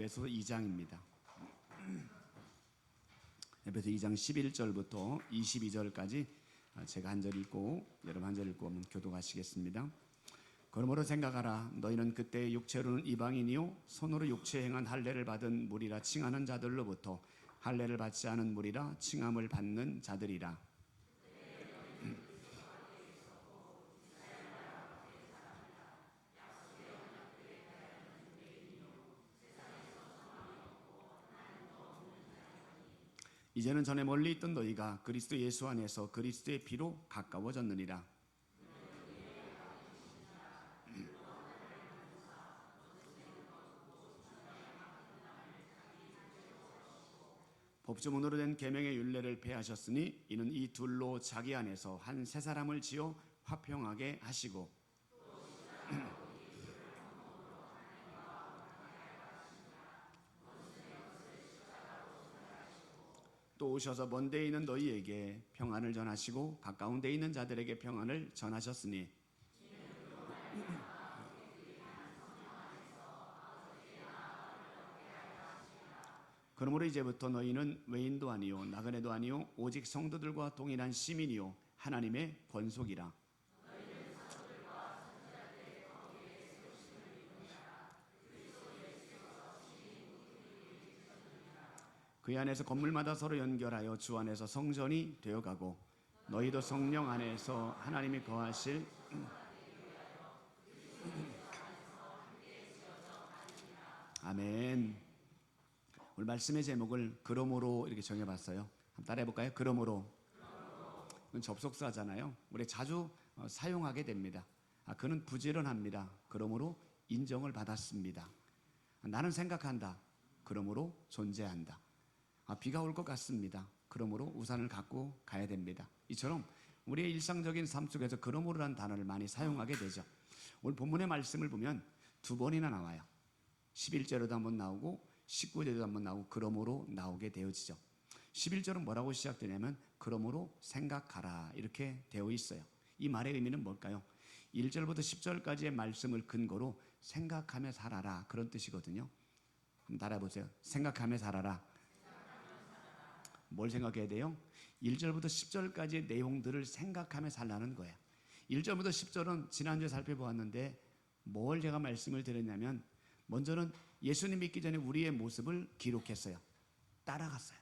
에베소 2장입니다. 에베소 2장 11절부터 22절까지 제가 한 절 읽고 여러분 한 절 읽고 오면 교독하시겠습니다. 그러므로 생각하라. 너희는 그때 육체로는 이방인이요 손으로 육체에 행한 할례를 받은 무리라 칭하는 자들로부터 할례를 받지 않은 무리라 칭함을 받는 자들이라. 이제는 전에 멀리 있던 너희가 그리스도 예수 안에서 그리스도의 피로 가까워졌느니라. 법조문으로 된 계명의 율례를 폐하셨으니 이는 이 둘로 자기 안에서 한 새 사람을 지어 화평하게 하시고 또 오셔서 먼 데에 있는 너희에게 평안을 전하시고 가까운 데에 있는 자들에게 평안을 전하셨으니 그러므로 이제부터 너희는 외인도 아니요 나그네도 아니요 오직 성도들과 동일한 시민이요 하나님의 권속이라. 그 안에서 건물마다 서로 연결하여 주 안에서 성전이 되어가고 너희도 성령 안에서 하나님이 거하실 아멘. 오늘 말씀의 제목을 그러므로 이렇게 정해봤어요. 한번 따라해볼까요? 그러므로. 이건 접속사잖아요. 우리 자주 사용하게 됩니다. 그는 부지런합니다. 그러므로 인정을 받았습니다. 나는 생각한다. 그러므로 존재한다. 비가 올 것 같습니다. 그러므로 우산을 갖고 가야 됩니다. 이처럼 우리의 일상적인 삶 속에서 그러므로라는 단어를 많이 사용하게 되죠. 오늘 본문의 말씀을 보면 두 번이나 나와요. 11절에도 한번 나오고 19절에도 한번 나오고 그러므로 나오게 되어지죠. 11절은 뭐라고 시작되냐면 그러므로 생각하라 이렇게 되어 있어요. 이 말의 의미는 뭘까요? 1절부터 10절까지의 말씀을 근거로 생각하며 살아라 그런 뜻이거든요. 한번 따라해보세요. 생각하며 살아라. 뭘 생각해야 돼요? 1절부터 10절까지의 내용들을 생각하며 살라는 거예요. 1절부터 10절은 지난주에 살펴보았는데 뭘 제가 말씀을 드렸냐면 먼저는 예수님 믿기 전에 우리의 모습을 기록했어요. 따라갔어요.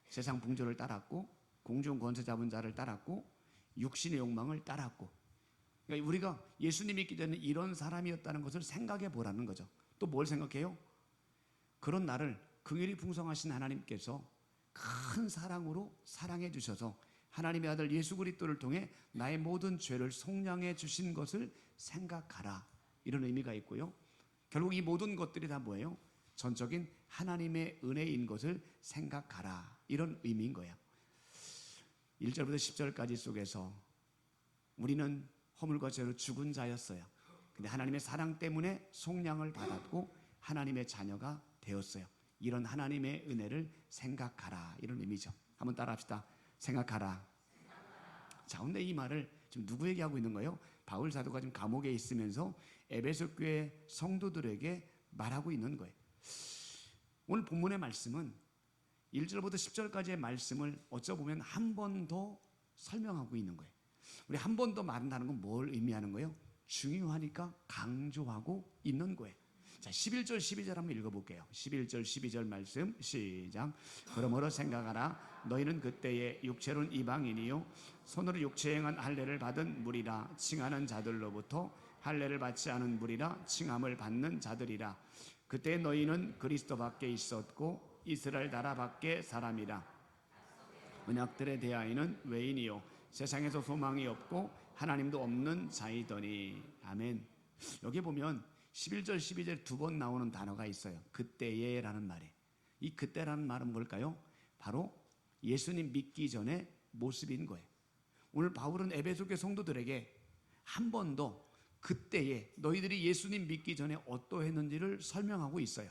세상 풍조를 따랐고 공중 권세 잡은 자를 따랐고 육신의 욕망을 따랐고 그러니까 우리가 예수님 믿기 전에 이런 사람이었다는 것을 생각해 보라는 거죠. 또 뭘 생각해요? 그런 나를 긍휼이 풍성하신 하나님께서 큰 사랑으로 사랑해 주셔서 하나님의 아들 예수 그리스도를 통해 나의 모든 죄를 속량해 주신 것을 생각하라 이런 의미가 있고요. 결국 이 모든 것들이 다 뭐예요? 전적인 하나님의 은혜인 것을 생각하라 이런 의미인 거예요. 1절부터 10절까지 속에서 우리는 허물과 죄로 죽은 자였어요. 근데 하나님의 사랑 때문에 속량을 받았고 하나님의 자녀가 되었어요. 이런 하나님의 은혜를 생각하라 이런 의미죠. 한번 따라합시다. 생각하라. 자, 근데 이 말을 지금 누구에게 하고 있는 거예요? 바울 사도가 지금 감옥에 있으면서 에베소 교회 성도들에게 말하고 있는 거예요. 오늘 본문의 말씀은 1절부터 10절까지의 말씀을 어쩌보면 한 번 더 설명하고 있는 거예요. 우리 한 번 더 말한다는 건 뭘 의미하는 거예요? 중요하니까 강조하고 있는 거예요. 자, 11절 12절 한번 읽어볼게요. 11절 12절 말씀 시작. 그러므로 생각하라. 너희는 그때에 육체로는 이방인이요 손으로 육체에 행한 할례를 받은 무리라 칭하는 자들로부터 할례를 받지 않은 무리라 칭함을 받는 자들이라. 그때 너희는 그리스도 밖에 있었고 이스라엘 나라 밖에 사람이라. 언약들에 대하여는 외인이요 세상에서 소망이 없고 하나님도 없는 자이더니. 아멘. 여기 보면 11절 12절 두 번 나오는 단어가 있어요. 그때에 라는 말에 이 그때라는 말은 뭘까요? 바로 예수님 믿기 전의 모습인 거예요. 오늘 바울은 에베소 교회 성도들에게 한 번 더 그때에 너희들이 예수님 믿기 전에 어떠했는지를 설명하고 있어요.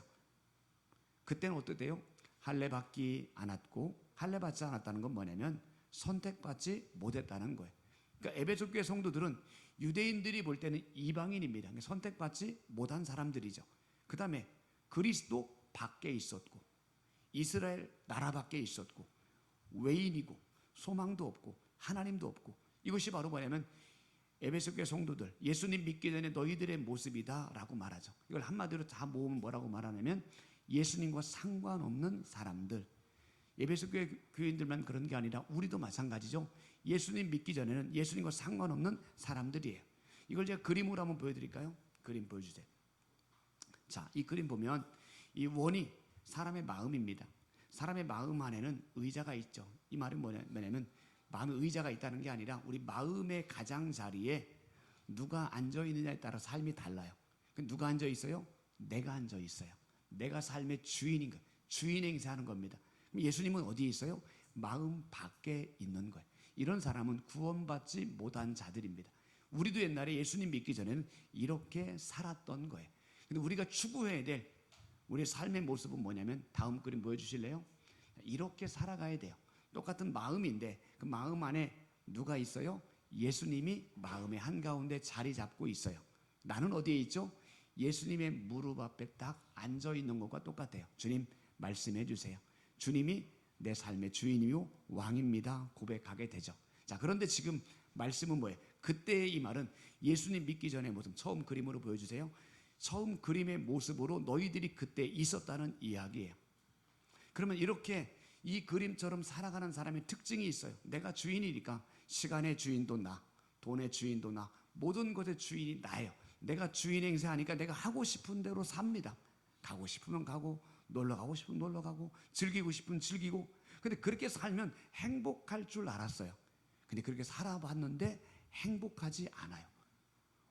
그때는 어떠대요? 할례 받기 않았고 할례 받지 않았다는 건 뭐냐면 선택받지 못했다는 거예요. 그러니까 에베소 교회 성도들은 유대인들이 볼 때는 이방인입니다. 선택받지 못한 사람들이죠. 그 다음에 그리스도 밖에 있었고 이스라엘 나라 밖에 있었고 외인이고 소망도 없고 하나님도 없고, 이것이 바로 뭐냐면 에베소 교회 성도들, 예수님 믿기 전에 너희들의 모습이다라고 말하죠. 이걸 한마디로 다 모으면 뭐라고 말하냐면 예수님과 상관없는 사람들. 에베소 교회 교인들만 그런 게 아니라 우리도 마찬가지죠. 예수님 믿기 전에는 예수님과 상관없는 사람들이에요. 이걸 제가 그림으로 한번 보여드릴까요? 그림 보여주세요. 자, 이 그림 보면 이 원이 사람의 마음입니다. 사람의 마음 안에는 의자가 있죠. 이 말은 뭐냐면 마음에 의자가 있다는 게 아니라 우리 마음의 가장자리에 누가 앉아있느냐에 따라 삶이 달라요. 누가 앉아있어요? 내가 앉아있어요. 내가 삶의 주인인 거예요. 주인 행세하는 겁니다. 예수님은 어디에 있어요? 마음 밖에 있는 거예요. 이런 사람은 구원받지 못한 자들입니다. 우리도 옛날에 예수님 믿기 전에는 이렇게 살았던 거예요. 근데 우리가 추구해야 될 우리의 삶의 모습은 뭐냐면, 다음 그림 보여주실래요? 이렇게 살아가야 돼요. 똑같은 마음인데 그 마음 안에 누가 있어요? 예수님이 마음의 한가운데 자리 잡고 있어요. 나는 어디에 있죠? 예수님의 무릎 앞에 딱 앉아 있는 것과 똑같아요. 주님 말씀해 주세요. 주님이 내 삶의 주인이요 왕입니다 고백하게 되죠. 자, 그런데 지금 말씀은 뭐예요? 그때의 이 말은 예수님 믿기 전의 모습, 처음 그림으로 보여주세요. 처음 그림의 모습으로 너희들이 그때 있었다는 이야기예요. 그러면 이렇게 이 그림처럼 살아가는 사람의 특징이 있어요. 내가 주인이니까 시간의 주인도 나, 돈의 주인도 나, 모든 것의 주인이 나예요. 내가 주인 행세하니까 내가 하고 싶은 대로 삽니다. 가고 싶으면 가고, 놀러 가고 싶으면 놀러 가고, 즐기고 싶으면 즐기고. 근데 그렇게 살면 행복할 줄 알았어요. 근데 그렇게 살아봤는데 행복하지 않아요.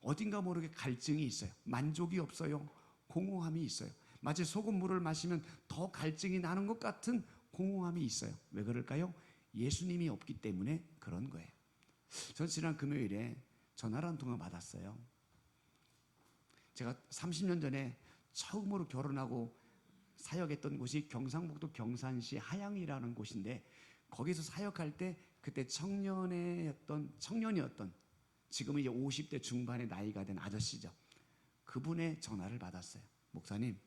어딘가 모르게 갈증이 있어요. 만족이 없어요. 공허함이 있어요. 마치 소금물을 마시면 더 갈증이 나는 것 같은 공허함이 있어요. 왜 그럴까요? 예수님이 없기 때문에 그런 거예요. 전 지난 금요일에 전화를 한 통화 받았어요. 제가 30년 전에 처음으로 결혼하고 사역했던 곳이 경상북도 경산시 하양이라는 곳인데, 거기서 사역할 때 그때 청년이었던 지금은 이제 50대 중반의 나이가 된 아저씨죠. 그분의 전화를 받았어요. 목사님,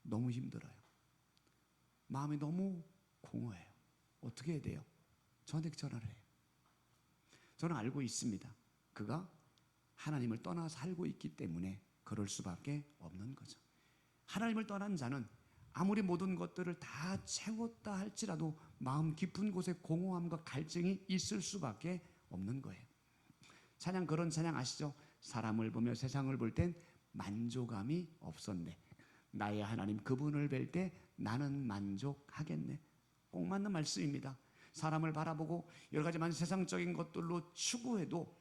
너무 힘들어요. 마음이 너무 공허해요. 어떻게 해야 돼요? 저한테 전화를 해요. 저는 알고 있습니다. 그가 하나님을 떠나 살고 있기 때문에 그럴 수밖에 없는 거죠. 하나님을 떠난 자는 아무리 모든 것들을 다 채웠다 할지라도 마음 깊은 곳에 공허함과 갈증이 있을 수밖에 없는 거예요. 찬양, 그런 찬양 아시죠? 사람을 보며 세상을 볼 땐 만족함이 없었네. 나의 하나님 그분을 뵐 때 나는 만족하겠네. 꼭 맞는 말씀입니다. 사람을 바라보고 여러 가지 세상적인 것들로 추구해도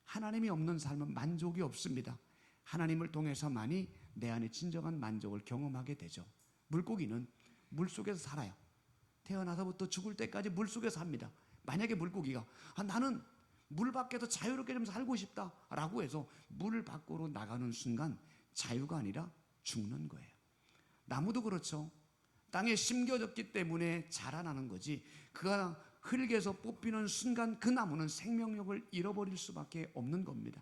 하나님이 없는 삶은 만족이 없습니다. 하나님을 통해서만이 내 안에 진정한 만족을 경험하게 되죠. 물고기는 물속에서 살아요. 태어나서부터 죽을 때까지 물속에서 삽니다. 만약에 물고기가 나는 물 밖에서 자유롭게 좀 살고 싶다라고 해서 물 밖으로 나가는 순간 자유가 아니라 죽는 거예요. 나무도 그렇죠. 땅에 심겨졌기 때문에 자라나는 거지, 그가 흙에서 뽑히는 순간 그 나무는 생명력을 잃어버릴 수밖에 없는 겁니다.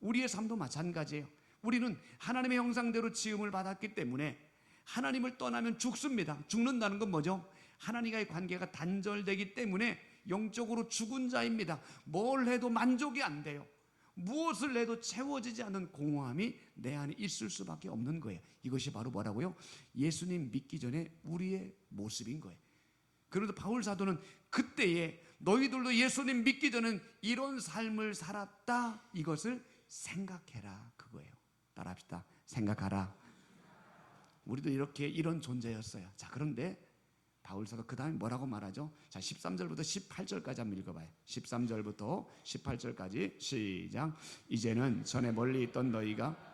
우리의 삶도 마찬가지예요. 우리는 하나님의 형상대로 지음을 받았기 때문에 하나님을 떠나면 죽습니다. 죽는다는 건 뭐죠? 하나님과의 관계가 단절되기 때문에 영적으로 죽은 자입니다. 뭘 해도 만족이 안 돼요. 무엇을 해도 채워지지 않는 공허함이 내 안에 있을 수밖에 없는 거예요. 이것이 바로 뭐라고요? 예수님 믿기 전에 우리의 모습인 거예요. 그런데 바울 사도는 그때에 너희들도 예수님 믿기 전엔 이런 삶을 살았다, 이것을 생각해라, 그거예요. 따라합시다. 생각하라. 우리도 이런 존재였어요. 자, 그런데 바울 사도 그 다음에 뭐라고 말하죠? 자, 13절부터 18절까지 한번 읽어봐요. 13절부터 18절까지 시작. 이제는 전에 멀리 있던 너희가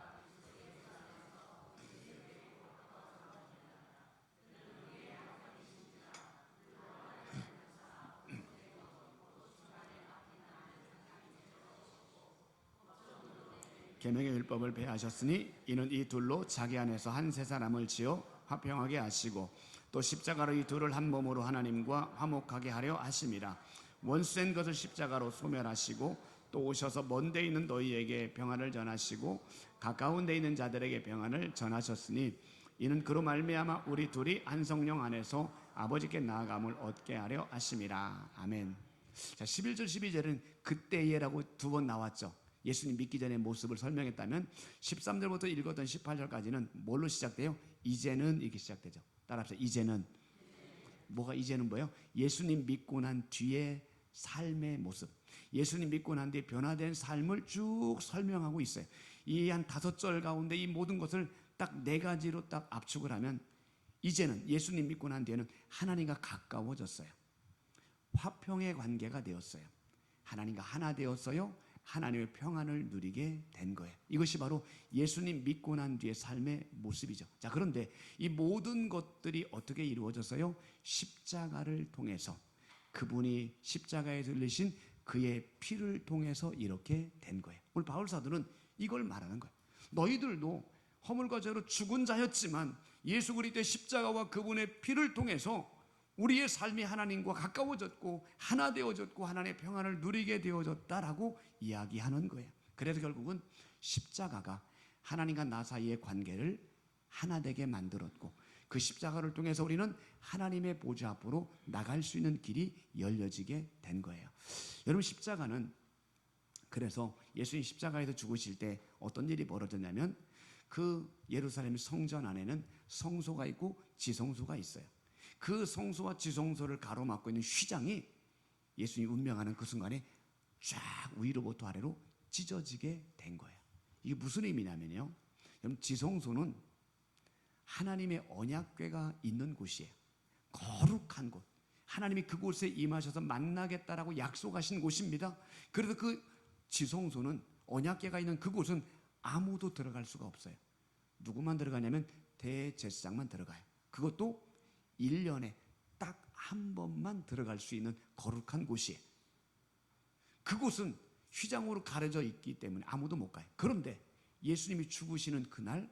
계명의 율법을 배하셨으니 이는 이 둘로 자기 안에서 한 세 사람을 지어 화평하게 하시고 또 십자가로 이 둘을 한 몸으로 하나님과 화목하게 하려 하심이라. 원수된 것을 십자가로 소멸하시고 또 오셔서 먼 데 있는 너희에게 평안을 전하시고 가까운 데 있는 자들에게 평안을 전하셨으니 이는 그로 말미암아 우리 둘이 한 성령 안에서 아버지께 나아감을 얻게 하려 하심이라. 아멘. 자, 11절 12절은 그때에라고 두 번 나왔죠. 예수님 믿기 전의 모습을 설명했다면 13절부터 읽었던 18절까지는 뭘로 시작돼요? 이제는 이렇게 시작되죠. 따라합시다. 이제는. 뭐가 이제는 뭐예요? 예수님 믿고 난 뒤에 삶의 모습, 예수님 믿고 난 뒤에 변화된 삶을 쭉 설명하고 있어요. 이 한 5절 가운데 이 모든 것을 딱 4가지로 딱 압축을 하면 이제는 예수님 믿고 난 뒤에는 하나님과 가까워졌어요. 화평의 관계가 되었어요. 하나님과 하나 되었어요. 하나님의 평안을 누리게 된 거예요. 이것이 바로 예수님 믿고 난 뒤의 삶의 모습이죠. 자, 그런데 이 모든 것들이 어떻게 이루어졌어요? 십자가를 통해서, 그분이 십자가에서 흘리신 그의 피를 통해서 이렇게 된 거예요. 오늘 바울 사도는 이걸 말하는 거예요. 너희들도 허물과 죄로 죽은 자였지만 예수 그리스도의 십자가와 그분의 피를 통해서 우리의 삶이 하나님과 가까워졌고 하나 되어졌고 하나님의 평안을 누리게 되어졌다라고 이야기하는 거예요. 그래서 결국은 십자가가 하나님과 나 사이의 관계를 하나 되게 만들었고, 그 십자가를 통해서 우리는 하나님의 보좌 앞으로 나갈 수 있는 길이 열려지게 된 거예요. 여러분, 십자가는, 그래서 예수님 십자가에서 죽으실 때 어떤 일이 벌어졌냐면, 그 예루살렘 성전 안에는 성소가 있고 지성소가 있어요. 그 성소와 지성소를 가로막고 있는 휘장이 예수님 운명하는 그 순간에 쫙 위로부터 아래로 찢어지게 된 거예요. 이게 무슨 의미냐면요, 여러분, 지성소는 하나님의 언약궤가 있는 곳이에요. 거룩한 곳, 하나님이 그곳에 임하셔서 만나겠다라고 약속하신 곳입니다. 그래서 그 지성소는, 언약궤가 있는 그곳은 아무도 들어갈 수가 없어요. 누구만 들어가냐면 대제사장만 들어가요. 그것도 1년에 딱 한 번만 들어갈 수 있는 거룩한 곳이에요. 그곳은 휘장으로 가려져 있기 때문에 아무도 못 가요. 그런데 예수님이 죽으시는 그날,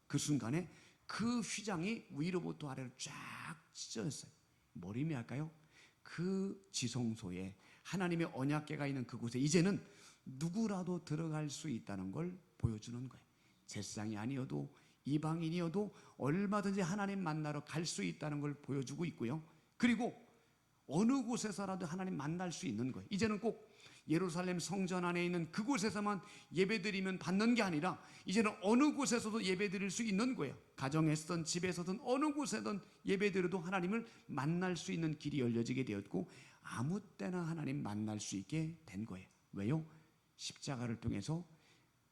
그 순간에 그 휘장이 위로부터 아래로 쫙 찢어졌어요. 뭘 의미할까요? 그 지성소에 하나님의 언약궤가 있는 그곳에 이제는 누구라도 들어갈 수 있다는 걸 보여주는 거예요. 제사장이 아니어도 이방인이어도 얼마든지 하나님 만나러 갈 수 있다는 걸 보여주고 있고요. 그리고 어느 곳에서라도 하나님 만날 수 있는 거예요. 이제는 꼭 예루살렘 성전 안에 있는 그곳에서만 예배드리면 받는 게 아니라 이제는 어느 곳에서도 예배드릴 수 있는 거예요. 가정에서든 집에서든 어느 곳에든 예배드려도 하나님을 만날 수 있는 길이 열려지게 되었고, 아무 때나 하나님 만날 수 있게 된 거예요. 왜요? 십자가를 통해서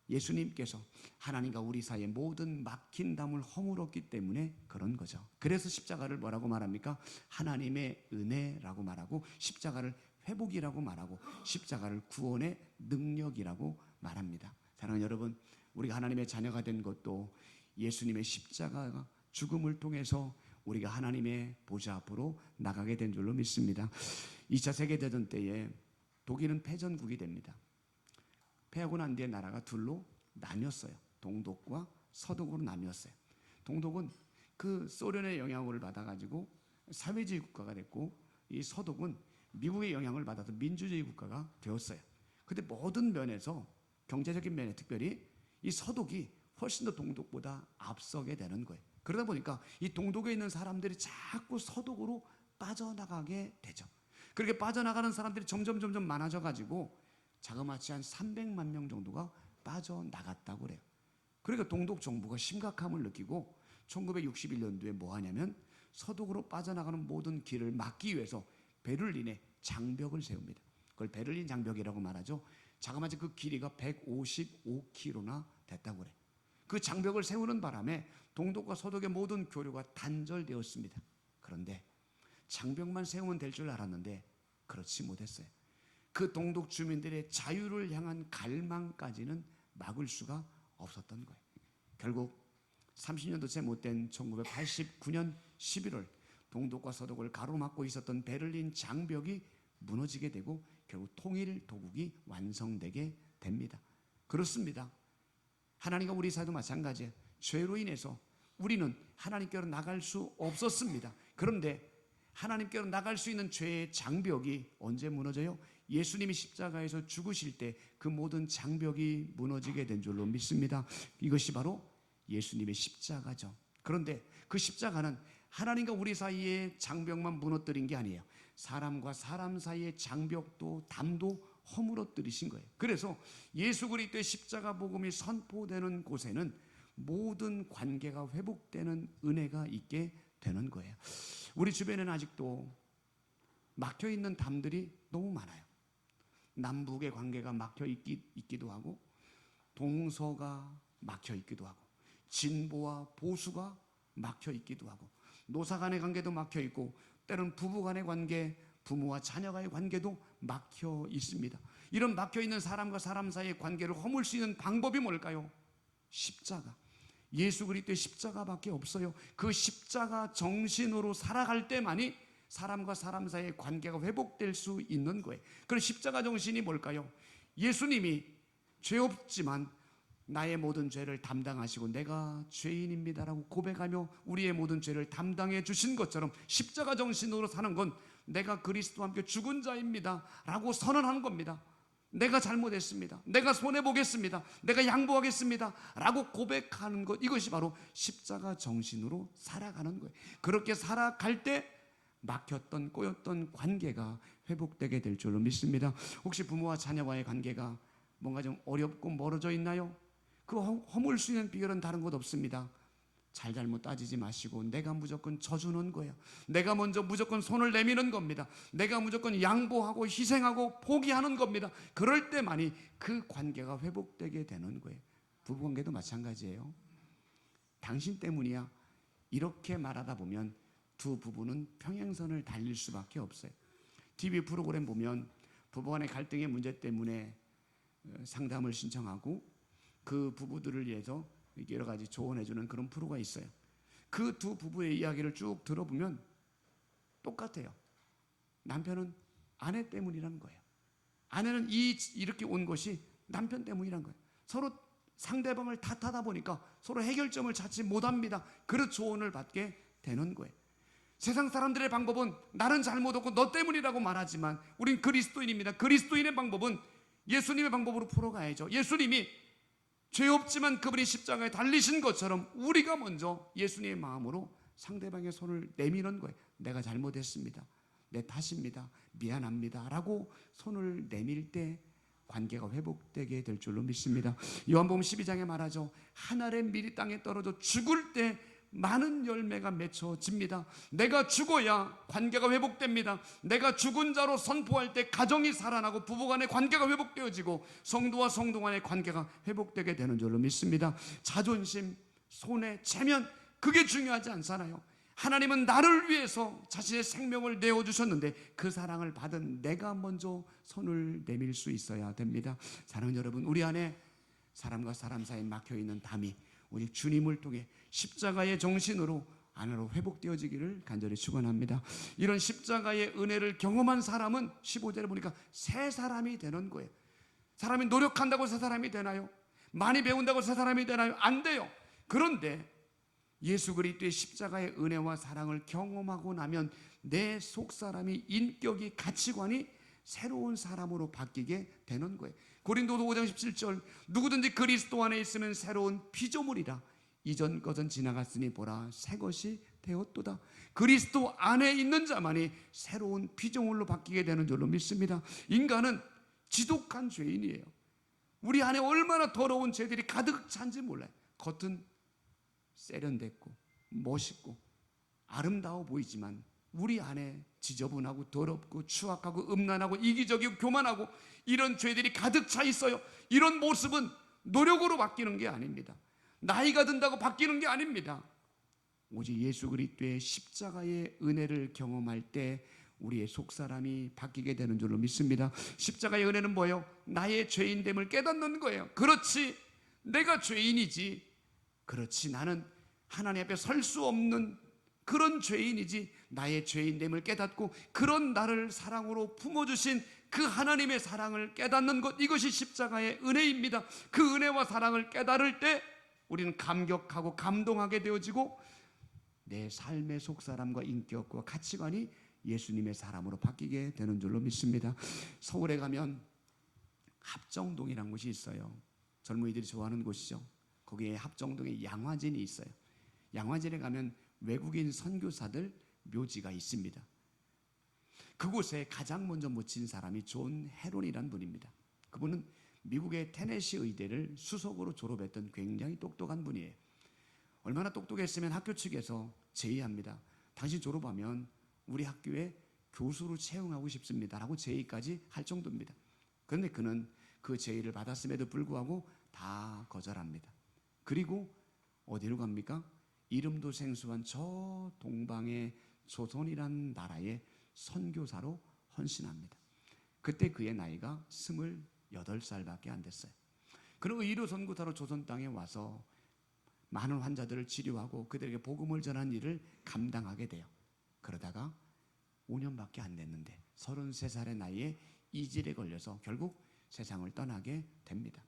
예수님께서 하나님과 우리 사이의 모든 막힌 담을 허물었기 때문에 그런 거죠. 그래서 십자가를 뭐라고 말합니까? 하나님의 은혜라고 말하고, 십자가를 회복이라고 말하고, 십자가를 구원의 능력이라고 말합니다. 사랑하는 여러분, 우리가 하나님의 자녀가 된 것도 예수님의 십자가 죽음을 통해서 우리가 하나님의 보좌 앞으로 나가게 된 줄로 믿습니다. 2차 세계대전 때에 독일은 패전국이 됩니다. 패하고 난 뒤에 나라가 둘로 나뉘었어요. 동독과 서독으로 나뉘었어요. 동독은 그 소련의 영향을 받아가지고 사회주의 국가가 됐고, 이 서독은 미국의 영향을 받아서 민주주의 국가가 되었어요. 근데 모든 면에서, 경제적인 면에 특별히 이 서독이 훨씬 더 동독보다 앞서게 되는 거예요. 그러다 보니까 이 동독에 있는 사람들이 자꾸 서독으로 빠져나가게 되죠. 그렇게 빠져나가는 사람들이 점점 많아져가지고 자그마치 한 300만 명 정도가 빠져나갔다고 그래요. 그러니까 동독 정부가 심각함을 느끼고 1961년도에 뭐 하냐면 서독으로 빠져나가는 모든 길을 막기 위해서 베를린에 장벽을 세웁니다. 그걸 베를린 장벽이라고 말하죠. 자그마치 그 길이가 155km나 됐다고 그래요. 그 장벽을 세우는 바람에 동독과 서독의 모든 교류가 단절되었습니다. 그런데 장벽만 세우면 될 줄 알았는데 그렇지 못했어요. 그 동독 주민들의 자유를 향한 갈망까지는 막을 수가 없었던 거예요. 결국 30년도 채 못된 1989년 11월 동독과 서독을 가로막고 있었던 베를린 장벽이 무너지게 되고 결국 통일 도국이 완성되게 됩니다. 그렇습니다. 하나님과 우리 사이도 마찬가지예요. 죄로 인해서 우리는 하나님께로 나갈 수 없었습니다. 그런데 하나님께로 나갈 수 있는 죄의 장벽이 언제 무너져요? 예수님이 십자가에서 죽으실 때 그 모든 장벽이 무너지게 된 줄로 믿습니다. 이것이 바로 예수님의 십자가죠. 그런데 그 십자가는 하나님과 우리 사이의 장벽만 무너뜨린 게 아니에요. 사람과 사람 사이의 장벽도 담도 허물어뜨리신 거예요. 그래서 예수 그리스도의 십자가 복음이 선포되는 곳에는 모든 관계가 회복되는 은혜가 있게 되는 거예요. 우리 주변에는 아직도 막혀있는 담들이 너무 많아요. 남북의 관계가 막혀있기도 하고, 동서가 막혀있기도 하고, 진보와 보수가 막혀있기도 하고, 노사 간의 관계도 막혀있고, 때로는 부부 간의 관계, 부모와 자녀와의 관계도 막혀 있습니다. 이런 막혀 있는 사람과 사람 사이의 관계를 허물 수 있는 방법이 뭘까요? 십자가. 예수 그리스도의 십자가밖에 없어요. 그 십자가 정신으로 살아갈 때만이 사람과 사람 사이의 관계가 회복될 수 있는 거예요. 그럼 십자가 정신이 뭘까요? 예수님이 죄 없지만 나의 모든 죄를 담당하시고 내가 죄인입니다라고 고백하며 우리의 모든 죄를 담당해 주신 것처럼 십자가 정신으로 사는 건 내가 그리스도와 함께 죽은 자입니다 라고 선언하는 겁니다. 내가 잘못했습니다, 내가 손해보겠습니다, 내가 양보하겠습니다 라고 고백하는 것, 이것이 바로 십자가 정신으로 살아가는 거예요. 그렇게 살아갈 때 막혔던 꼬였던 관계가 회복되게 될 줄로 믿습니다. 혹시 부모와 자녀와의 관계가 뭔가 좀 어렵고 멀어져 있나요? 그 허물 수 있는 비결은 다른 것 없습니다. 잘잘못 따지지 마시고 내가 무조건 져주는 거예요. 내가 먼저 무조건 손을 내미는 겁니다. 내가 무조건 양보하고 희생하고 포기하는 겁니다. 그럴 때만이 그 관계가 회복되게 되는 거예요. 부부관계도 마찬가지예요. 당신 때문이야 이렇게 말하다 보면 두 부부는 평행선을 달릴 수밖에 없어요. TV 프로그램 보면 부부간의 갈등의 문제 때문에 상담을 신청하고 그 부부들을 위해서 여러 가지 조언해주는 그런 프로가 있어요. 그 두 부부의 이야기를 쭉 들어보면 똑같아요. 남편은 아내 때문이라는 거예요. 아내는 이렇게 온 것이 남편 때문이라는 거예요. 서로 상대방을 탓하다 보니까 서로 해결점을 찾지 못합니다. 그런 조언을 받게 되는 거예요. 세상 사람들의 방법은 나는 잘못 없고 너 때문이라고 말하지만 우린 그리스도인입니다. 그리스도인의 방법은 예수님의 방법으로 풀어가야죠. 예수님이 죄 없지만 그분이 십자가에 달리신 것처럼 우리가 먼저 예수님의 마음으로 상대방의 손을 내미는 거예요. 내가 잘못했습니다, 내 탓입니다, 미안합니다 라고 손을 내밀 때 관계가 회복되게 될 줄로 믿습니다. 요한복음 12장에 말하죠. 한 알의 밀이 땅에 떨어져 죽을 때 많은 열매가 맺혀집니다. 내가 죽어야 관계가 회복됩니다. 내가 죽은 자로 선포할 때 가정이 살아나고 부부간의 관계가 회복되어지고 성도와 성도 간의 관계가 회복되게 되는 줄로 믿습니다. 자존심, 손해, 체면, 그게 중요하지 않잖아요. 하나님은 나를 위해서 자신의 생명을 내어주셨는데 그 사랑을 받은 내가 먼저 손을 내밀 수 있어야 됩니다. 사랑하는 여러분, 우리 안에 사람과 사람 사이에 막혀있는 담이 오직 주님을 통해 십자가의 정신으로 안으로 회복되어지기를 간절히 축원합니다. 이런 십자가의 은혜를 경험한 사람은 15절에 보니까 새 사람이 되는 거예요. 사람이 노력한다고 새 사람이 되나요? 많이 배운다고 새 사람이 되나요? 안 돼요. 그런데 예수 그리스도의 십자가의 은혜와 사랑을 경험하고 나면 내 속사람이, 인격이, 가치관이 새로운 사람으로 바뀌게 되는 거예요. 고린도서 5장 17절 누구든지 그리스도 안에 있으면 새로운 피조물이라 이전 것은 지나갔으니 보라 새 것이 되었도다. 그리스도 안에 있는 자만이 새로운 피조물로 바뀌게 되는 줄로 믿습니다. 인간은 지독한 죄인이에요. 우리 안에 얼마나 더러운 죄들이 가득 찬지 몰라요. 겉은 세련됐고 멋있고 아름다워 보이지만 우리 안에 지저분하고 더럽고 추악하고 음란하고 이기적이고 교만하고 이런 죄들이 가득 차 있어요. 이런 모습은 노력으로 바뀌는 게 아닙니다. 나이가 든다고 바뀌는 게 아닙니다. 오직 예수 그리스도의 십자가의 은혜를 경험할 때 우리의 속사람이 바뀌게 되는 줄로 믿습니다. 십자가의 은혜는 뭐예요? 나의 죄인됨을 깨닫는 거예요. 그렇지, 내가 죄인이지. 그렇지, 나는 하나님 앞에 설 수 없는 그런 죄인이지. 나의 죄인됨을 깨닫고 그런 나를 사랑으로 품어주신 그 하나님의 사랑을 깨닫는 것, 이것이 십자가의 은혜입니다. 그 은혜와 사랑을 깨달을 때 우리는 감격하고 감동하게 되어지고 내 삶의 속사람과 인격과 가치관이 예수님의 사람으로 바뀌게 되는 줄로 믿습니다. 서울에 가면 합정동이라는 곳이 있어요. 젊은이들이 좋아하는 곳이죠. 거기에 합정동에 양화진이 있어요. 양화진에 가면 외국인 선교사들 묘지가 있습니다. 그곳에 가장 먼저 묻힌 사람이 존 헤론이라는 분입니다. 그분은 미국의 테네시 의대를 수석으로 졸업했던 굉장히 똑똑한 분이에요. 얼마나 똑똑했으면 학교 측에서 제의합니다. 당신 졸업하면 우리 학교에 교수로 채용하고 싶습니다 라고 제의까지 할 정도입니다. 그런데 그는 그 제의를 받았음에도 불구하고 다 거절합니다. 그리고 어디로 갑니까? 이름도 생소한 저 동방의 조선이란 나라의 선교사로 헌신합니다. 그때 그의 나이가 28살밖에 안 됐어요. 그는 의료 선교사로 조선 땅에 와서 많은 환자들을 치료하고 그들에게 복음을 전하는 일을 감당하게 돼요. 그러다가 5년밖에 안 됐는데 33살의 나이에 이질에 걸려서 결국 세상을 떠나게 됩니다.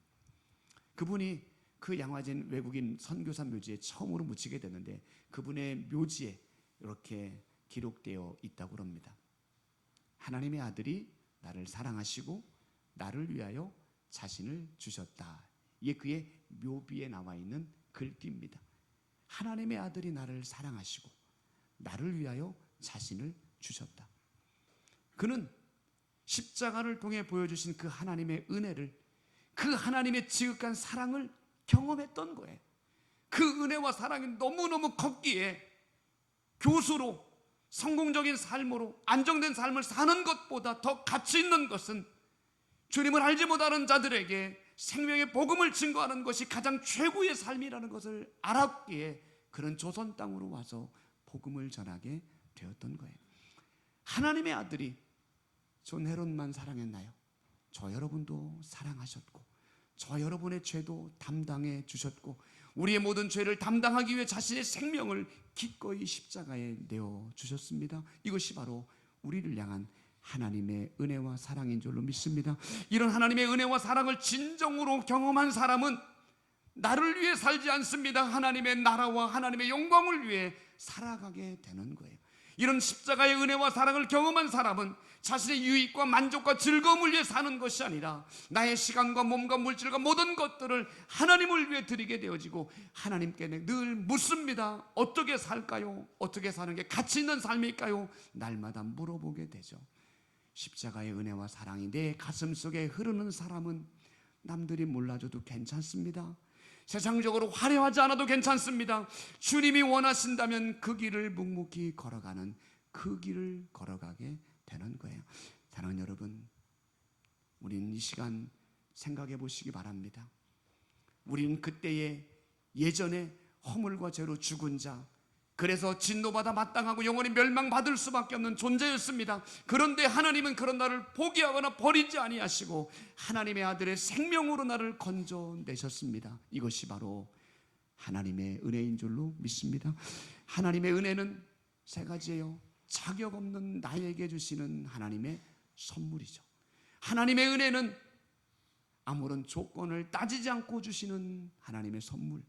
그분이 그 양화진 외국인 선교사 묘지에 처음으로 묻히게 되는데 그분의 묘지에 이렇게 기록되어 있다고 합니다. 하나님의 아들이 나를 사랑하시고 나를 위하여 자신을 주셨다. 이게 그의 묘비에 나와 있는 글귀입니다. 하나님의 아들이 나를 사랑하시고 나를 위하여 자신을 주셨다. 그는 십자가를 통해 보여주신 그 하나님의 은혜를, 그 하나님의 지극한 사랑을 경험했던 거예요. 그 은혜와 사랑이 너무너무 컸기에 교수로 성공적인 삶으로 안정된 삶을 사는 것보다 더 가치 있는 것은 주님을 알지 못하는 자들에게 생명의 복음을 증거하는 것이 가장 최고의 삶이라는 것을 알았기에 그런 조선 땅으로 와서 복음을 전하게 되었던 거예요. 하나님의 아들이 존 헤론만 사랑했나요? 저 여러분도 사랑하셨고 저 여러분의 죄도 담당해 주셨고 우리의 모든 죄를 담당하기 위해 자신의 생명을 기꺼이 십자가에 내어 주셨습니다. 이것이 바로 우리를 향한 하나님의 은혜와 사랑인 줄로 믿습니다. 이런 하나님의 은혜와 사랑을 진정으로 경험한 사람은 나를 위해 살지 않습니다. 하나님의 나라와 하나님의 영광을 위해 살아가게 되는 거예요. 이런 십자가의 은혜와 사랑을 경험한 사람은 자신의 유익과 만족과 즐거움을 위해 사는 것이 아니라 나의 시간과 몸과 물질과 모든 것들을 하나님을 위해 드리게 되어지고 하나님께 늘 묻습니다. 어떻게 살까요? 어떻게 사는 게 가치 있는 삶일까요? 날마다 물어보게 되죠. 십자가의 은혜와 사랑이 내 가슴 속에 흐르는 사람은 남들이 몰라줘도 괜찮습니다. 세상적으로 화려하지 않아도 괜찮습니다. 주님이 원하신다면 그 길을 묵묵히 걸어가는 그 길을 걸어가게 되는 거예요. 사랑하는 여러분, 우리는 이 시간 생각해 보시기 바랍니다. 우리는 그때의 예전에 허물과 죄로 죽은 자, 그래서 진노받아 마땅하고 영원히 멸망받을 수밖에 없는 존재였습니다. 그런데 하나님은 그런 나를 포기하거나 버리지 아니하시고 하나님의 아들의 생명으로 나를 건져내셨습니다. 이것이 바로 하나님의 은혜인 줄로 믿습니다. 하나님의 은혜는 세 가지예요. 자격 없는 나에게 주시는 하나님의 선물이죠. 하나님의 은혜는 아무런 조건을 따지지 않고 주시는 하나님의 선물.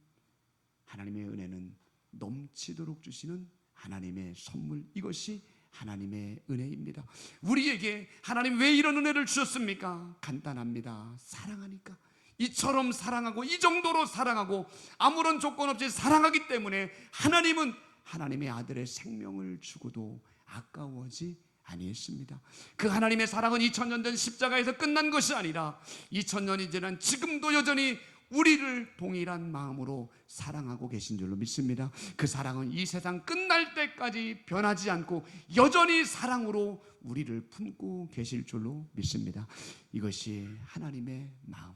하나님의 은혜는 넘치도록 주시는 하나님의 선물, 이것이 하나님의 은혜입니다. 우리에게 하나님 왜 이런 은혜를 주셨습니까? 간단합니다. 사랑하니까. 이처럼 사랑하고 이 정도로 사랑하고 아무런 조건 없이 사랑하기 때문에 하나님은 하나님의 아들의 생명을 주고도 아까워하지 아니했습니다. 그 하나님의 사랑은 2000년 전 십자가에서 끝난 것이 아니라 2000년이 지난 지금도 여전히 우리를 동일한 마음으로 사랑하고 계신 줄로 믿습니다. 그 사랑은 이 세상 끝날 때까지 변하지 않고 여전히 사랑으로 우리를 품고 계실 줄로 믿습니다. 이것이 하나님의 마음,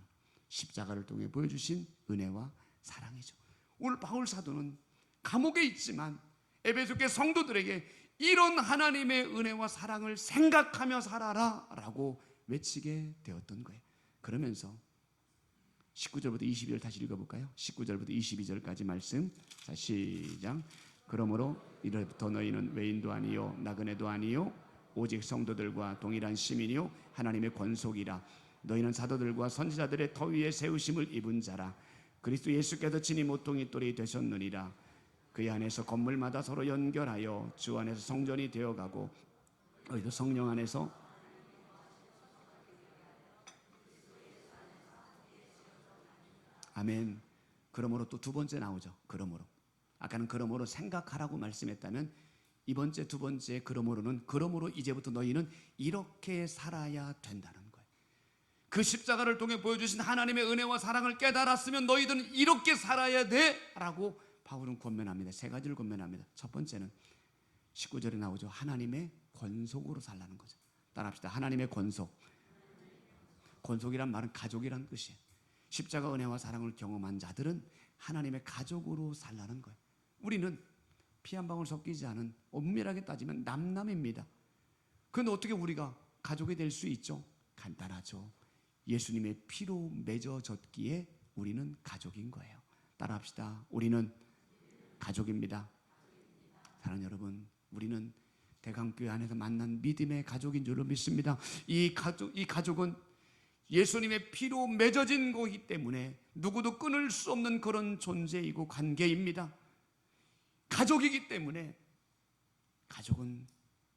십자가를 통해 보여주신 은혜와 사랑이죠. 오늘 바울 사도는 감옥에 있지만 에베소교회 성도들에게 이런 하나님의 은혜와 사랑을 생각하며 살아라 라고 외치게 되었던 거예요. 그러면서 19절부터 22절 다시 읽어볼까요? 19절부터 22절까지 말씀. 자, 시작. 그러므로 이로부터 너희는 외인도 아니요 나그네도 아니요 오직 성도들과 동일한 시민이요 하나님의 권속이라. 너희는 사도들과 선지자들의 터 위에 세우심을 입은 자라. 그리스도 예수께서 친히 모퉁이 돌이 되셨느니라. 그의 안에서 건물마다 서로 연결하여 주 안에서 성전이 되어가고 너희도 성령 안에서 아멘. 그러므로 또 두 번째 나오죠. 그러므로 아까는 그러므로 생각하라고 말씀했다면 이 번째, 두 번째 그러므로는 그러므로 이제부터 너희는 이렇게 살아야 된다는 거예요. 그 십자가를 통해 보여주신 하나님의 은혜와 사랑을 깨달았으면 너희들은 이렇게 살아야 돼 라고 바울은 권면합니다. 세 가지를 권면합니다. 첫 번째는 19절에 나오죠. 하나님의 권속으로 살라는 거죠. 따라합시다. 하나님의 권속. 권속이란 말은 가족이란 뜻이에요. 십자가 은혜와 사랑을 경험한 자들은 하나님의 가족으로 살라는 거예요. 우리는 피 한 방울 섞이지 않은, 엄밀하게 따지면 남남입니다. 그런데 어떻게 우리가 가족이 될 수 있죠? 간단하죠. 예수님의 피로 맺어졌기에 우리는 가족인 거예요. 따라합시다. 우리는 가족입니다. 사랑하는 여러분, 우리는 대강교회 안에서 만난 믿음의 가족인 줄로 믿습니다. 이 가족은 예수님의 피로 맺어진 거기 때문에 누구도 끊을 수 없는 그런 존재이고 관계입니다. 가족이기 때문에 가족은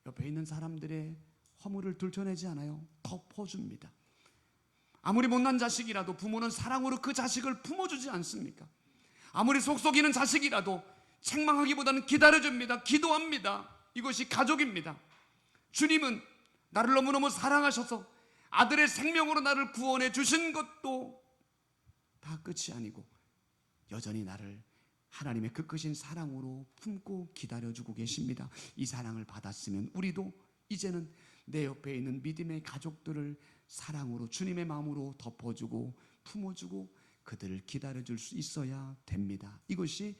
옆에 있는 사람들의 허물을 들춰내지 않아요. 덮어줍니다. 아무리 못난 자식이라도 부모는 사랑으로 그 자식을 품어주지 않습니까? 아무리 속속이는 자식이라도 책망하기보다는 기다려줍니다. 기도합니다. 이것이 가족입니다. 주님은 나를 너무너무 사랑하셔서 아들의 생명으로 나를 구원해 주신 것도 다 끝이 아니고 여전히 나를 하나님의 그 크신 사랑으로 품고 기다려주고 계십니다. 이 사랑을 받았으면 우리도 이제는 내 옆에 있는 믿음의 가족들을 사랑으로 주님의 마음으로 덮어주고 품어주고 그들을 기다려줄 수 있어야 됩니다. 이것이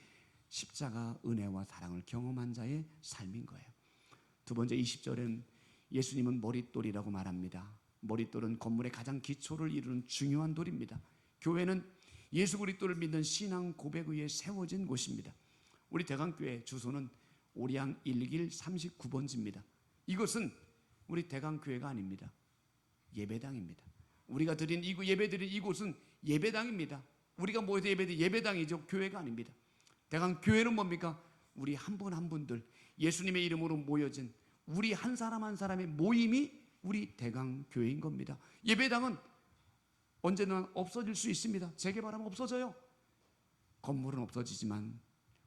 십자가 은혜와 사랑을 경험한 자의 삶인 거예요. 두 번째 20절엔 예수님은 머릿돌이라고 말합니다. 머릿돌은 건물의 가장 기초를 이루는 중요한 돌입니다. 교회는 예수 그리스도를 믿는 신앙 고백 위에 세워진 곳입니다. 우리 대강교회 주소는 오량 1길 39번지입니다. 이것은 우리 대강교회가 아닙니다. 예배당입니다. 우리가 드린 예배드린 이곳은 예배당입니다. 우리가 모여서 예배드린 예배당이죠. 교회가 아닙니다. 대강교회는 뭡니까? 우리 한 분 한 분들 예수님의 이름으로 모여진 우리 한 사람 한 사람의 모임이 우리 대강교회인 겁니다. 예배당은 언제나 없어질 수 있습니다. 재개발하면 없어져요. 건물은 없어지지만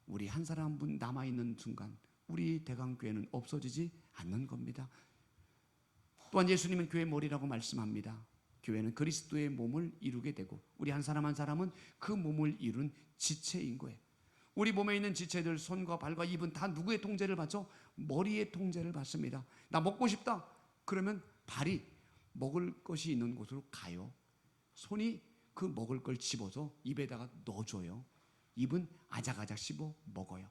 우리 한 사람 한 분 남아있는 순간 우리 대강교회는 없어지지 않는 겁니다. 또한 예수님은 교회의 머리라고 말씀합니다. 교회는 그리스도의 몸을 이루게 되고 우리 한 사람 한 사람은 그 몸을 이룬 지체인 거예요. 우리 몸에 있는 지체들 손과 발과 입은 다 누구의 통제를 받죠? 머리의 통제를 받습니다. 나 먹고 싶다 그러면 발이 먹을 것이 있는 곳으로 가요. 손이 그 먹을 걸 집어서 입에다가 넣어줘요. 입은 아작아작 씹어 먹어요.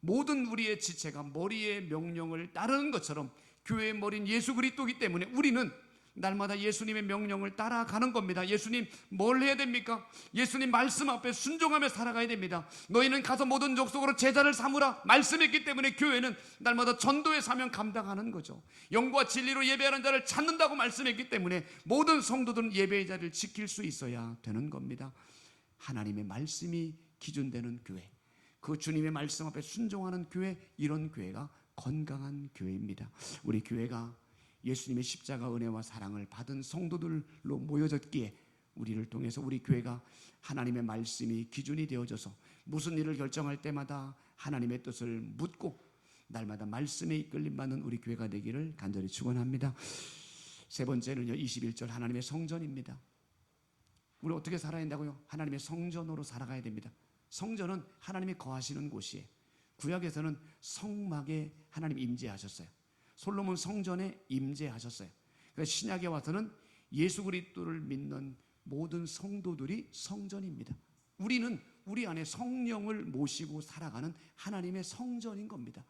모든 우리의 지체가 머리의 명령을 따르는 것처럼 교회의 머리는 예수 그리스도이기 때문에 우리는 날마다 예수님의 명령을 따라가는 겁니다. 예수님 뭘 해야 됩니까? 예수님 말씀 앞에 순종하며 살아가야 됩니다. 너희는 가서 모든 족속으로 제자를 삼으라 말씀했기 때문에 교회는 날마다 전도의 사명 감당하는 거죠. 영과 진리로 예배하는 자를 찾는다고 말씀했기 때문에 모든 성도들은 예배의 자리를 지킬 수 있어야 되는 겁니다. 하나님의 말씀이 기준되는 교회, 그 주님의 말씀 앞에 순종하는 교회, 이런 교회가 건강한 교회입니다. 우리 교회가 예수님의 십자가 은혜와 사랑을 받은 성도들로 모여졌기에 우리를 통해서 우리 교회가 하나님의 말씀이 기준이 되어져서 무슨 일을 결정할 때마다 하나님의 뜻을 묻고 날마다 말씀에 이끌림받는 우리 교회가 되기를 간절히 축원합니다. 세 번째는요, 21절 하나님의 성전입니다. 우리 어떻게 살아야 된다고요? 하나님의 성전으로 살아가야 됩니다. 성전은 하나님이 거하시는 곳이에요. 구약에서는 성막에 하나님 임재하셨어요. 솔로몬 성전에 임재하셨어요. 그래서 신약에 와서는 예수 그리스도를 믿는 모든 성도들이 성전입니다. 우리는 우리 안에 성령을 모시고 살아가는 하나님의 성전인 겁니다.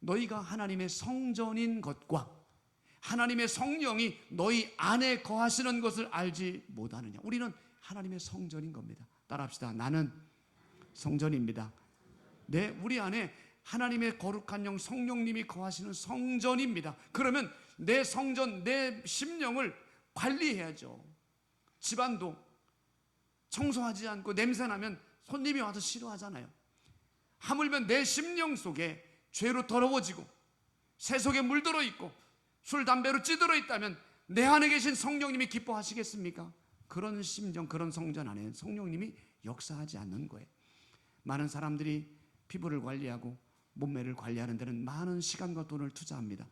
너희가 하나님의 성전인 것과 하나님의 성령이 너희 안에 거하시는 것을 알지 못하느냐. 우리는 하나님의 성전인 겁니다. 따라합시다. 나는 성전입니다. 네, 우리 안에 하나님의 거룩한 영 성령님이 거하시는 성전입니다. 그러면 내 성전, 내 심령을 관리해야죠. 집안도 청소하지 않고 냄새나면 손님이 와서 싫어하잖아요. 하물며 내 심령 속에 죄로 더러워지고 새 속에 물들어 있고 술, 담배로 찌들어 있다면 내 안에 계신 성령님이 기뻐하시겠습니까? 그런 심정, 그런 성전 안에 성령님이 역사하지 않는 거예요. 많은 사람들이 피부를 관리하고 몸매를 관리하는 데는 많은 시간과 돈을 투자합니다.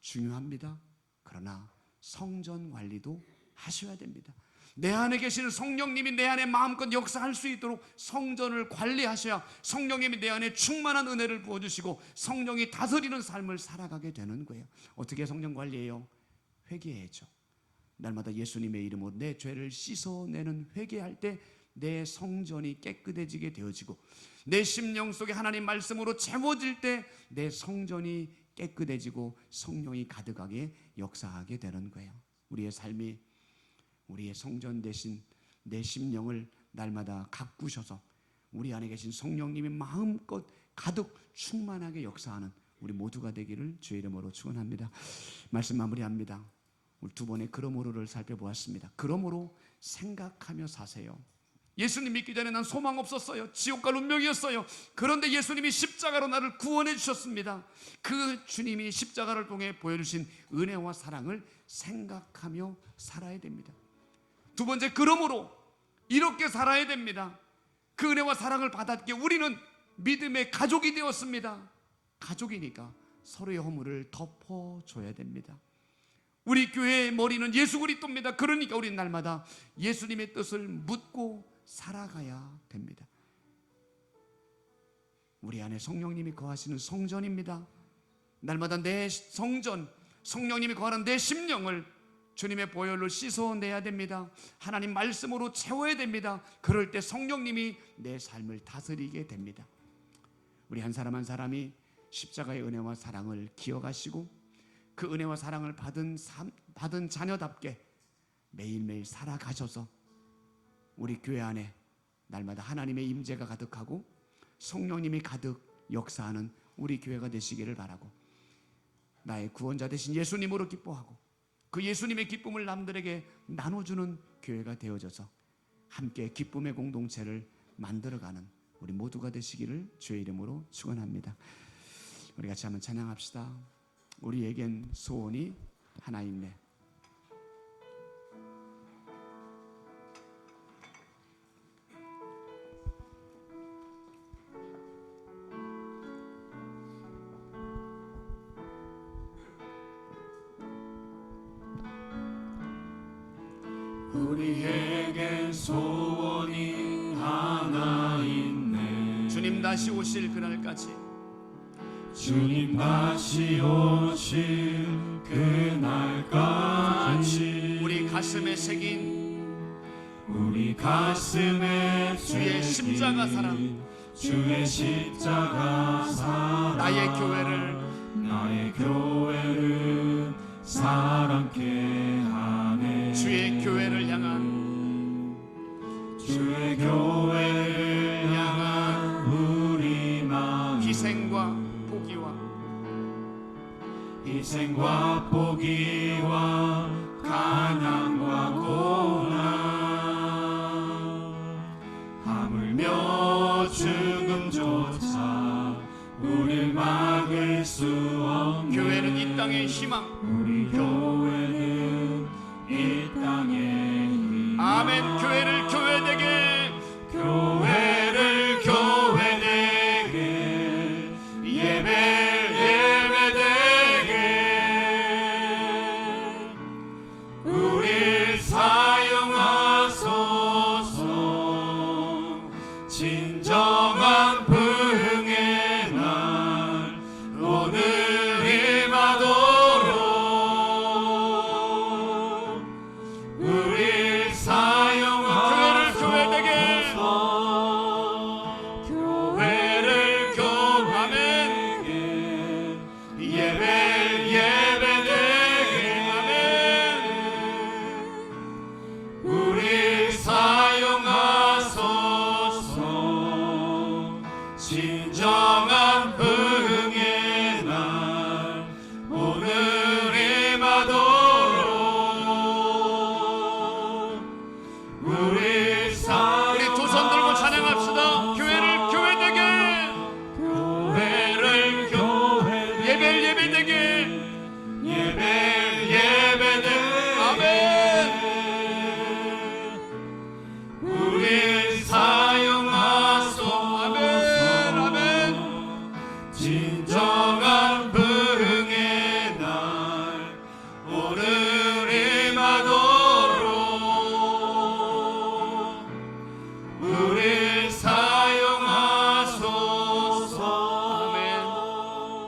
중요합니다. 그러나 성전 관리도 하셔야 됩니다. 내 안에 계시는 성령님이 내 안에 마음껏 역사할 수 있도록 성전을 관리하셔야 성령님이 내 안에 충만한 은혜를 부어주시고 성령이 다스리는 삶을 살아가게 되는 거예요. 어떻게 성전 관리해요? 회개해야죠. 날마다 예수님의 이름으로 내 죄를 씻어내는 회개할 때 내 성전이 깨끗해지게 되어지고, 내 심령 속에 하나님 말씀으로 채워질 때 내 성전이 깨끗해지고 성령이 가득하게 역사하게 되는 거예요. 우리의 삶이 우리의 성전 대신 내 심령을 날마다 가꾸셔서 우리 안에 계신 성령님이 마음껏 가득 충만하게 역사하는 우리 모두가 되기를 주의 이름으로 축원합니다. 말씀 마무리합니다. 우리 두 번의 그러므로를 살펴보았습니다. 그러므로 생각하며 사세요. 예수님 믿기 전에 난 소망 없었어요. 지옥 갈 운명이었어요. 그런데 예수님이 십자가로 나를 구원해 주셨습니다. 그 주님이 십자가를 통해 보여주신 은혜와 사랑을 생각하며 살아야 됩니다. 두 번째, 그러므로 이렇게 살아야 됩니다. 그 은혜와 사랑을 받았기에 우리는 믿음의 가족이 되었습니다. 가족이니까 서로의 허물을 덮어줘야 됩니다. 우리 교회의 머리는 예수 그리스도입니다. 그러니까 우리는 날마다 예수님의 뜻을 묻고 살아가야 됩니다. 우리 안에 성령님이 거하시는 성전입니다. 날마다 내 성전, 성령님이 거하는 내 심령을 주님의 보혈로 씻어내야 됩니다. 하나님 말씀으로 채워야 됩니다. 그럴 때 성령님이 내 삶을 다스리게 됩니다. 우리 한 사람 한 사람이 십자가의 은혜와 사랑을 기억하시고 그 은혜와 사랑을 받은 자녀답게 매일매일 살아가셔서 우리 교회 안에 날마다 하나님의 임재가 가득하고 성령님이 가득 역사하는 우리 교회가 되시기를 바라고, 나의 구원자 되신 예수님으로 기뻐하고 그 예수님의 기쁨을 남들에게 나눠주는 교회가 되어져서 함께 기쁨의 공동체를 만들어가는 우리 모두가 되시기를 주의 이름으로 축원합니다. 우리 같이 한번 찬양합시다. 우리에겐 소원이 하나 있네. 우리에겐 소원이 하나 있네. 주님 다시 오실 그날까지, 주님 다시 오실 그날까지 우리 가슴에 새긴 우리 가슴에 주의 십자가 사랑, 주의 십자가 사랑 나의 교회를 사랑케 하네. 주의 교회를 향한 우리 마음 희생과 포기와 가난과 고난 하물며 죽음조차 우릴 막을 수 없네. 교회는 이 땅의 희망, 우리 교회는 이 땅의 희망. 아멘. 교회를 교회되게, 교회를 교회되게, 예배되게 우릴 사용하소서. 진정한 부흥의 날 오늘 임하도록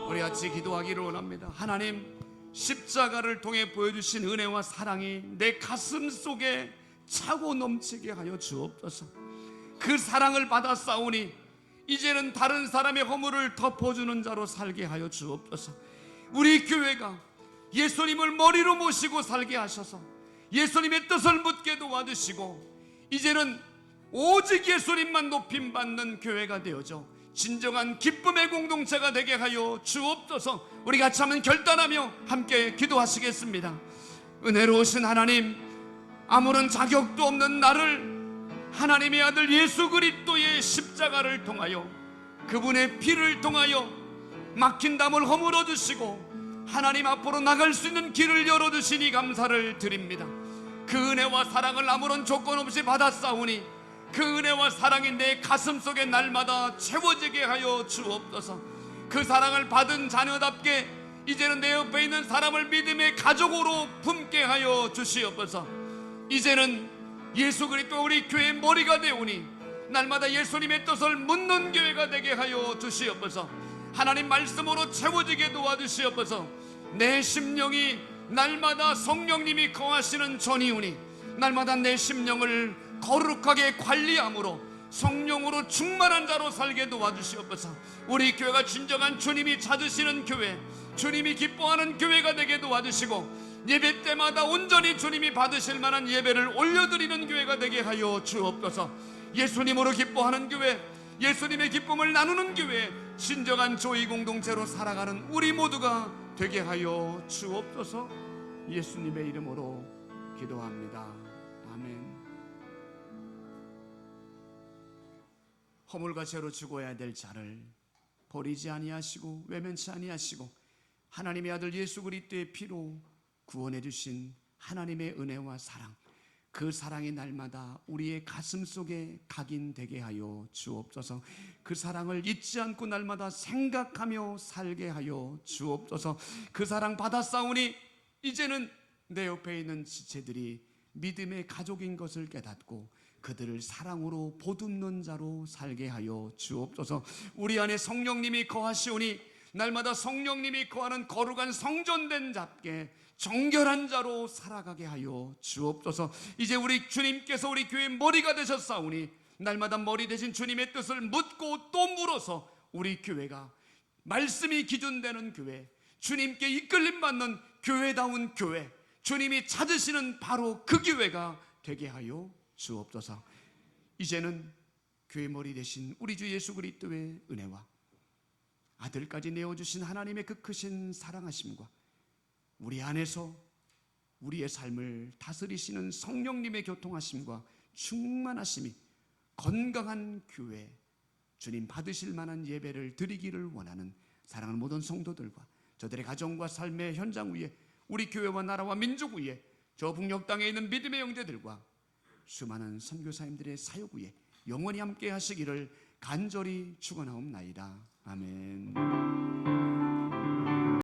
우리 같이 기도하기를 원합니다. 하나님, 십자가를 통해 보여주신 은혜와 사랑이 내 가슴 속에 차고 넘치게 하여 주옵소서. 그 사랑을 받아 싸우니 이제는 다른 사람의 허물을 덮어주는 자로 살게 하여 주옵소서. 우리 교회가 예수님을 머리로 모시고 살게 하셔서 예수님의 뜻을 묻게 도와주시고 이제는 오직 예수님만 높임받는 교회가 되어져 진정한 기쁨의 공동체가 되게 하여 주옵소서. 우리 같이 한번 결단하며 함께 기도하시겠습니다. 은혜로우신 하나님, 아무런 자격도 없는 나를 하나님의 아들 예수 그리스도의 십자가를 통하여 그분의 피를 통하여 막힌 담을 허물어 주시고 하나님 앞으로 나갈 수 있는 길을 열어주시니 감사를 드립니다. 그 은혜와 사랑을 아무런 조건 없이 받았사오니 그 은혜와 사랑이 내 가슴 속에 날마다 채워지게 하여 주옵소서. 그 사랑을 받은 자녀답게 이제는 내 옆에 있는 사람을 믿음의 가족으로 품게 하여 주시옵소서. 이제는 예수 그리스도 우리 교회의 머리가 되오니 날마다 예수님의 뜻을 묻는 교회가 되게 하여 주시옵소서. 하나님 말씀으로 채워지게 도와주시옵소서. 내 심령이 날마다 성령님이 거하시는 전이오니 날마다 내 심령을 거룩하게 관리함으로 성령으로 충만한 자로 살게 도와주시옵소서. 우리 교회가 진정한 주님이 찾으시는 교회, 주님이 기뻐하는 교회가 되게 도와주시고 예배 때마다 온전히 주님이 받으실 만한 예배를 올려드리는 교회가 되게 하여 주옵소서. 예수님으로 기뻐하는 교회, 예수님의 기쁨을 나누는 교회, 진정한 조의 공동체로 살아가는 우리 모두가 되게 하여 주옵소서. 예수님의 이름으로 기도합니다. 아멘. 허물과 죄로 죽어야 될 자를 버리지 아니하시고 외면치 아니하시고 하나님의 아들 예수 그리스도의 피로 구원해 주신 하나님의 은혜와 사랑, 그 사랑이 날마다 우리의 가슴 속에 각인되게 하여 주옵소서. 그 사랑을 잊지 않고 날마다 생각하며 살게 하여 주옵소서. 그 사랑 받았사오니 이제는 내 옆에 있는 지체들이 믿음의 가족인 것을 깨닫고 그들을 사랑으로 보듬는 자로 살게 하여 주옵소서. 우리 안에 성령님이 거하시오니 날마다 성령님이 거하는 거룩한 성전된 자께 정결한 자로 살아가게 하여 주옵소서. 이제 우리 주님께서 우리 교회의 머리가 되셨사오니 날마다 머리 대신 주님의 뜻을 묻고 또 물어서 우리 교회가 말씀이 기준되는 교회, 주님께 이끌림 받는 교회다운 교회, 주님이 찾으시는 바로 그 교회가 되게 하여 주옵소서. 이제는 교회 머리 대신 우리 주 예수 그리스도의 은혜와 아들까지 내어주신 하나님의 그 크신 사랑하심과 우리 안에서 우리의 삶을 다스리시는 성령님의 교통하심과 충만하심이 건강한 교회, 주님 받으실 만한 예배를 드리기를 원하는 사랑하는 모든 성도들과 저들의 가정과 삶의 현장 위에 우리 교회와 나라와 민족 위에 저 북녘 땅에 있는 믿음의 형제들과 수많은 선교사님들의 사역 위에 영원히 함께 하시기를 간절히 축원하옵나이다. 아멘.